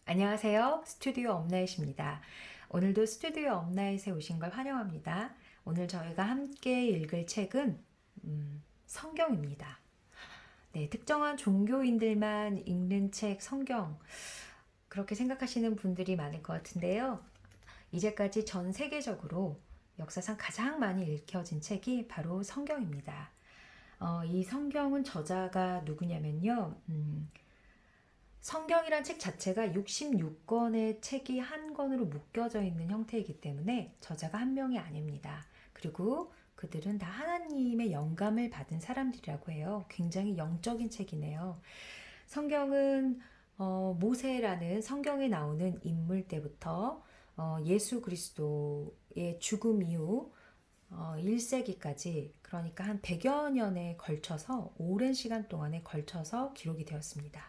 안녕하세요. 스튜디오 업나잇입니다. 오늘도 스튜디오 업나잇에 오신 걸 환영합니다. 오늘 저희가 함께 읽을 책은 성경입니다. 네, 특정한 종교인들만 읽는 책 성경, 그렇게 생각하시는 분들이 많을 것 같은데요. 이제까지 전 세계적으로 역사상 가장 많이 읽혀진 책이 바로 성경입니다. 이 성경은 저자가 누구냐면요. 성경이란 책 자체가 66권의 책이 한 권으로 묶여져 있는 형태이기 때문에 저자가 한 명이 아닙니다. 그리고 그들은 다 하나님의 영감을 받은 사람들이라고 해요. 굉장히 영적인 책이네요. 성경은 모세라는 성경에 나오는 인물 때부터 예수 그리스도의 죽음 이후 1세기까지, 그러니까 한 100여 년에 걸쳐서, 오랜 시간 동안에 걸쳐서 기록이 되었습니다.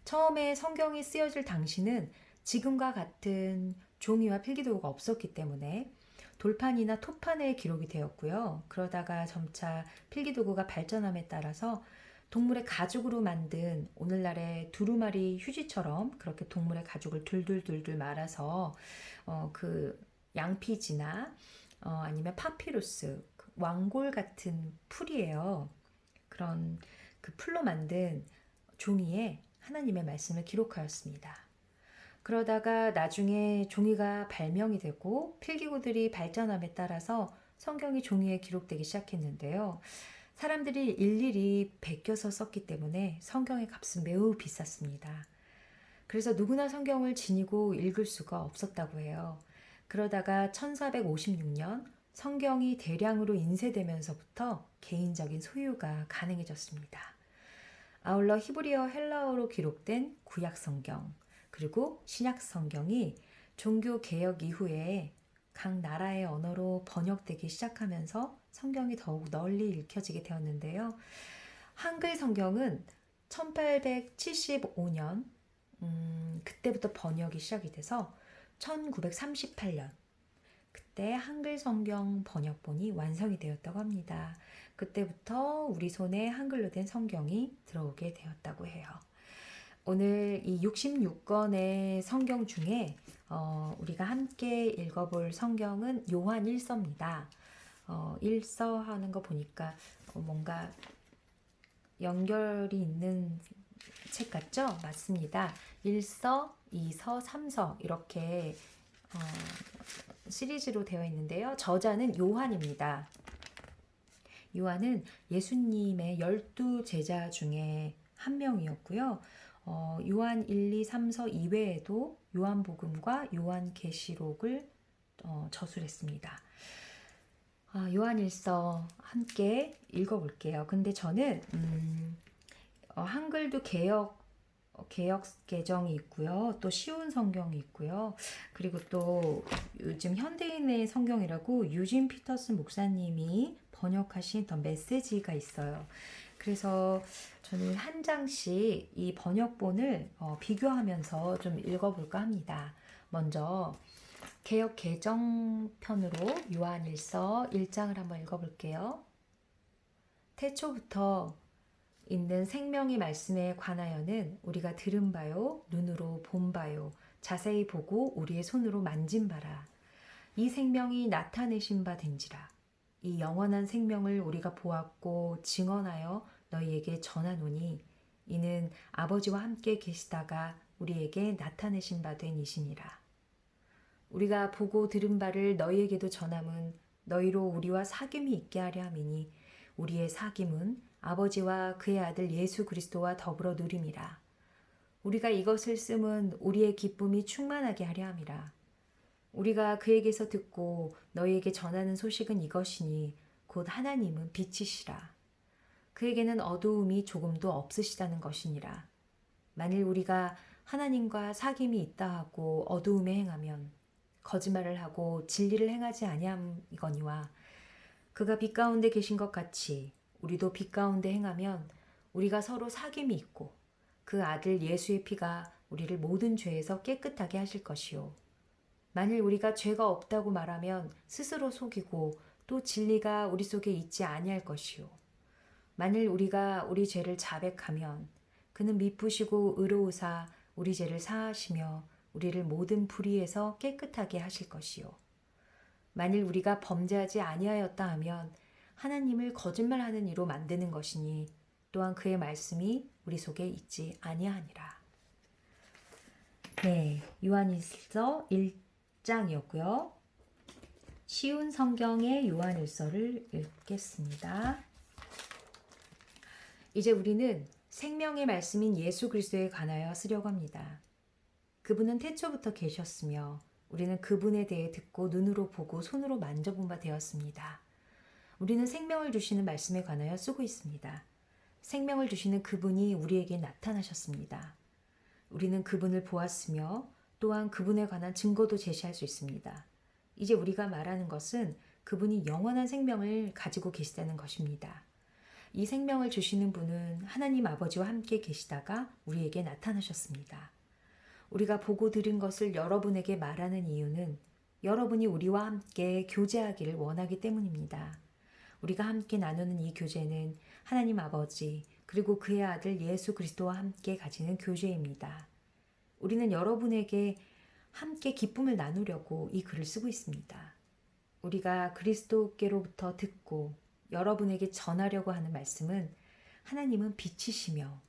처음에 성경이 쓰여질 당시는 지금과 같은 종이와 필기도구가 없었기 때문에 돌판이나 토판에 기록이 되었고요. 그러다가 점차 필기도구가 발전함에 따라서 동물의 가죽으로 만든, 오늘날의 두루마리 휴지처럼 그렇게 동물의 가죽을 둘둘둘둘 말아서 그 양피지나 아니면 파피루스, 왕골 같은 풀이에요. 그런 그 풀로 만든 종이에 하나님의 말씀을 기록하였습니다. 그러다가 나중에 종이가 발명이 되고 필기구들이 발전함에 따라서 성경이 종이에 기록되기 시작했는데요. 사람들이 일일이 베껴서 썼기 때문에 성경의 값은 매우 비쌌습니다. 그래서 누구나 성경을 지니고 읽을 수가 없었다고 해요. 그러다가 1456년 성경이 대량으로 인쇄되면서부터 개인적인 소유가 가능해졌습니다. 아울러 히브리어, 헬라어로 기록된 구약 성경, 그리고 신약 성경이 종교 개혁 이후에 각 나라의 언어로 번역되기 시작하면서 성경이 더욱 널리 읽혀지게 되었는데요. 한글 성경은 1875년 그때부터 번역이 시작이 돼서 1938년 그때 한글 성경 번역본이 완성이 되었다고 합니다. 그때부터 우리 손에 한글로 된 성경이 들어오게 되었다고 해요. 오늘 이 66권의 성경 중에 우리가 함께 읽어볼 성경은 요한 1서입니다. 1서 하는 거 보니까 뭔가 연결이 있는 책 같죠? 맞습니다. 1서, 2서, 3서 이렇게 시리즈로 되어 있는데요. 저자는 요한입니다. 요한은 예수님의 12 제자 중에 한 명이었고요. 요한 1, 2, 3서 이외에도 요한복음과 요한계시록을 저술했습니다. 요한 1서 함께 읽어볼게요. 근데 저는 한글도 개역 개정이 있고요. 또 쉬운 성경이 있고요. 그리고 또 요즘 현대인의 성경이라고 유진 피터슨 목사님이 번역하신 더 메시지가 있어요. 그래서 저는 한 장씩 이 번역본을 비교하면서 좀 읽어볼까 합니다. 먼저 개역 개정편으로 요한일서 1장을 한번 읽어볼게요. 태초부터 있는 생명의 말씀에 관하여는 우리가 들은 바요, 눈으로 본 바요, 자세히 보고 우리의 손으로 만진 바라. 이 생명이 나타내신 바 된지라. 이 영원한 생명을 우리가 보았고 증언하여 너희에게 전하노니 이는 아버지와 함께 계시다가 우리에게 나타내신 바 된 이시니라. 우리가 보고 들은 바를 너희에게도 전함은 너희로 우리와 사귐이 있게 하려 함이니 우리의 사귐은 아버지와 그의 아들 예수 그리스도와 더불어 누림이라. 우리가 이것을 쓰면 우리의 기쁨이 충만하게 하려 함이라. 우리가 그에게서 듣고 너희에게 전하는 소식은 이것이니 곧 하나님은 빛이시라. 그에게는 어두움이 조금도 없으시다는 것이니라. 만일 우리가 하나님과 사귐이 있다 하고 어두움에 행하면 거짓말을 하고 진리를 행하지 아니함이거니와 그가 빛 가운데 계신 것 같이 우리도 빛 가운데 행하면 우리가 서로 사귐이 있고 그 아들 예수의 피가 우리를 모든 죄에서 깨끗하게 하실 것이요. 만일 우리가 죄가 없다고 말하면 스스로 속이고 또 진리가 우리 속에 있지 아니할 것이요. 만일 우리가 우리 죄를 자백하면 그는 미쁘시고 의로우사 우리 죄를 사하시며 우리를 모든 불의에서 깨끗하게 하실 것이요. 만일 우리가 범죄하지 아니하였다 하면 하나님을 거짓말하는 이로 만드는 것이니 또한 그의 말씀이 우리 속에 있지 아니하니라. 네, 요한일서 1장이었고요. 쉬운 성경의 요한일서를 읽겠습니다. 이제 우리는 생명의 말씀인 예수 그리스도에 관하여 쓰려고 합니다. 그분은 태초부터 계셨으며 우리는 그분에 대해 듣고 눈으로 보고 손으로 만져본 바 되었습니다. 우리는 생명을 주시는 말씀에 관하여 쓰고 있습니다. 생명을 주시는 그분이 우리에게 나타나셨습니다. 우리는 그분을 보았으며 또한 그분에 관한 증거도 제시할 수 있습니다. 이제 우리가 말하는 것은 그분이 영원한 생명을 가지고 계시다는 것입니다. 이 생명을 주시는 분은 하나님 아버지와 함께 계시다가 우리에게 나타나셨습니다. 우리가 보고 들은 것을 여러분에게 말하는 이유는 여러분이 우리와 함께 교제하기를 원하기 때문입니다. 우리가 함께 나누는 이 교제는 하나님 아버지 그리고 그의 아들 예수 그리스도와 함께 가지는 교제입니다. 우리는 여러분에게 함께 기쁨을 나누려고 이 글을 쓰고 있습니다. 우리가 그리스도께로부터 듣고 여러분에게 전하려고 하는 말씀은 하나님은 빛이시며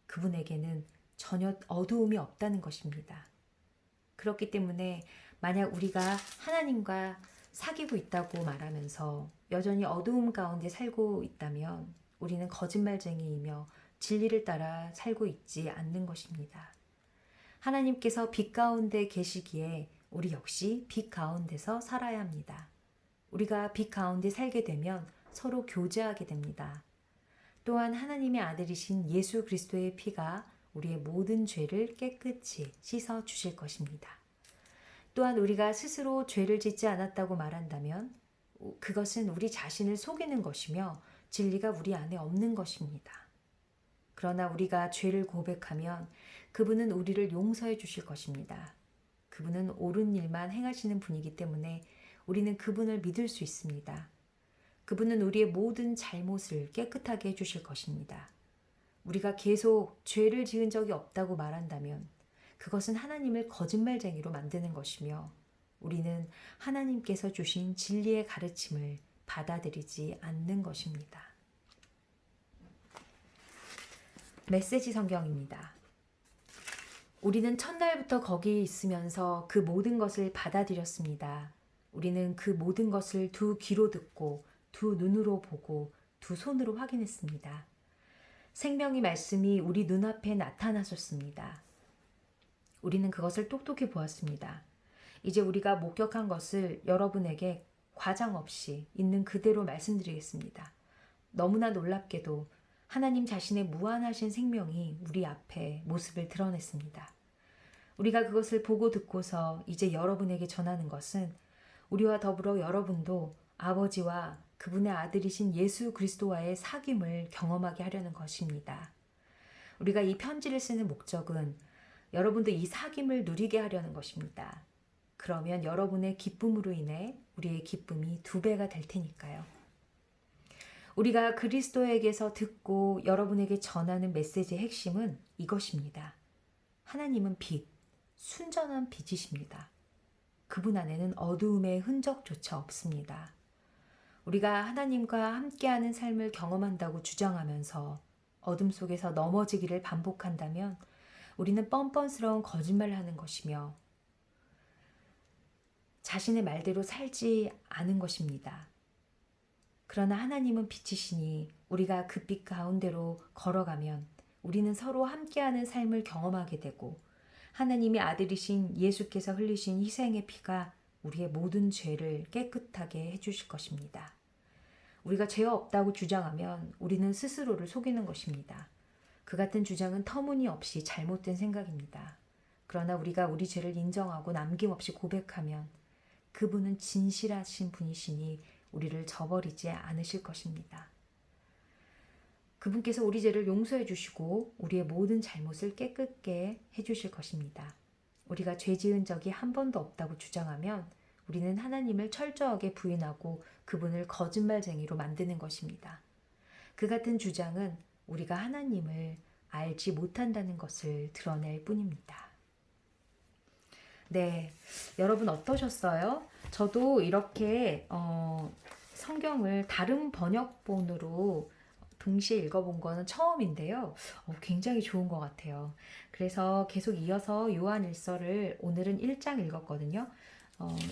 그분에게는 전혀 어두움이 없다는 것입니다. 그렇기 때문에 만약 우리가 하나님과 사귀고 있다고 말하면서 여전히 어두움 가운데 살고 있다면 우리는 거짓말쟁이이며 진리를 따라 살고 있지 않는 것입니다. 하나님께서 빛 가운데 계시기에 우리 역시 빛 가운데서 살아야 합니다. 우리가 빛 가운데 살게 되면 서로 교제하게 됩니다. 또한 하나님의 아들이신 예수 그리스도의 피가 우리의 모든 죄를 깨끗이 씻어 주실 것입니다. 또한 우리가 스스로 죄를 짓지 않았다고 말한다면 그것은 우리 자신을 속이는 것이며 진리가 우리 안에 없는 것입니다. 그러나 우리가 죄를 고백하면 그분은 우리를 용서해 주실 것입니다. 그분은 옳은 일만 행하시는 분이기 때문에 우리는 그분을 믿을 수 있습니다. 그분은 우리의 모든 잘못을 깨끗하게 해주실 것입니다. 우리가 계속 죄를 지은 적이 없다고 말한다면 그것은 하나님을 거짓말쟁이로 만드는 것이며 우리는 하나님께서 주신 진리의 가르침을 받아들이지 않는 것입니다. 메시지 성경입니다. 우리는 첫날부터 거기 있으면서 그 모든 것을 받아들였습니다. 우리는 그 모든 것을 두 귀로 듣고 두 눈으로 보고 두 손으로 확인했습니다. 생명의 말씀이 우리 눈앞에 나타나셨습니다. 우리는 그것을 똑똑히 보았습니다. 이제 우리가 목격한 것을 여러분에게 과장 없이 있는 그대로 말씀드리겠습니다. 너무나 놀랍게도 하나님 자신의 무한하신 생명이 우리 앞에 모습을 드러냈습니다. 우리가 그것을 보고 듣고서 이제 여러분에게 전하는 것은 우리와 더불어 여러분도 아버지와 그분의 아들이신 예수 그리스도와의 사귐을 경험하게 하려는 것입니다. 우리가 이 편지를 쓰는 목적은 여러분도 이 사귐을 누리게 하려는 것입니다. 그러면 여러분의 기쁨으로 인해 우리의 기쁨이 2배가 될 테니까요. 우리가 그리스도에게서 듣고 여러분에게 전하는 메시지의 핵심은 이것입니다. 하나님은 빛, 순전한 빛이십니다. 그분 안에는 어두움의 흔적조차 없습니다. 우리가 하나님과 함께하는 삶을 경험한다고 주장하면서 어둠 속에서 넘어지기를 반복한다면 우리는 뻔뻔스러운 거짓말을 하는 것이며 자신의 말대로 살지 않은 것입니다. 그러나 하나님은 빛이시니 우리가 그 빛 가운데로 걸어가면 우리는 서로 함께하는 삶을 경험하게 되고 하나님의 아들이신 예수께서 흘리신 희생의 피가 우리의 모든 죄를 깨끗하게 해주실 것입니다. 우리가 죄 없다고 주장하면 우리는 스스로를 속이는 것입니다. 그 같은 주장은 터무니없이 잘못된 생각입니다. 그러나 우리가 우리 죄를 인정하고 남김없이 고백하면 그분은 진실하신 분이시니 우리를 저버리지 않으실 것입니다. 그분께서 우리 죄를 용서해 주시고 우리의 모든 잘못을 깨끗게 해주실 것입니다. 우리가 죄 지은 적이 한 번도 없다고 주장하면 우리는 하나님을 철저하게 부인하고 그분을 거짓말쟁이로 만드는 것입니다. 그 같은 주장은 우리가 하나님을 알지 못한다는 것을 드러낼 뿐입니다. 네, 여러분 어떠셨어요? 저도 이렇게 성경을 다른 번역본으로 동시에 읽어본 거는 처음인데요. 굉장히 좋은 것 같아요. 그래서 계속 이어서 요한일서를 오늘은 1장 읽었거든요.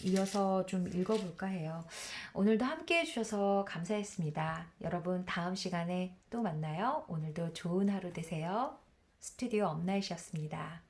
이어서 좀 읽어볼까 해요. 오늘도 함께 해주셔서 감사했습니다. 여러분 다음 시간에 또 만나요. 오늘도 좋은 하루 되세요. 스튜디오 엄나이셨습니다.